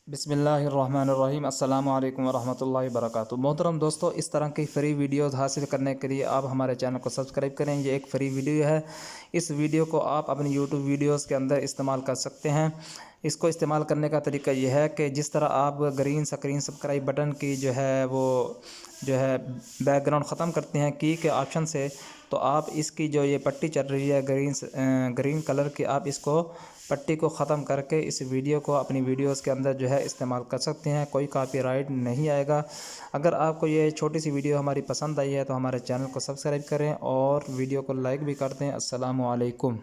बिस्मिल्लाहिर्रहमानिर्रहीम अस्सलामु अलैकुम वरहमतुल्लाहि वबरकातुहू। मोहतरम दोस्तों, इस तरह की फ़्री वीडियोज़ हासिल करने के लिए आप हमारे चैनल को सब्सक्राइब करें। ये एक फ़्री वीडियो है। इस वीडियो को आप अपनी यूट्यूब वीडियोज़ के अंदर इस्तेमाल कर सकते हैं। इसको इस्तेमाल करने का तरीका यह है कि जिस तरह आप ग्रीन स्क्रीन सब्सक्राइब बटन की जो है बैकग्राउंड ख़त्म करते हैं की के ऑप्शन से, तो आप इसकी जो ये पट्टी चल रही है ग्रीन कलर की, आप इसको पट्टी को ख़त्म करके इस वीडियो को अपनी वीडियोस के अंदर जो है इस्तेमाल कर सकते हैं। कोई कॉपीराइट नहीं आएगा। अगर आपको ये छोटी सी वीडियो हमारी पसंद आई है तो हमारे चैनल को सब्सक्राइब करें और वीडियो को लाइक भी कर दें। अस्सलामु अलैकुम।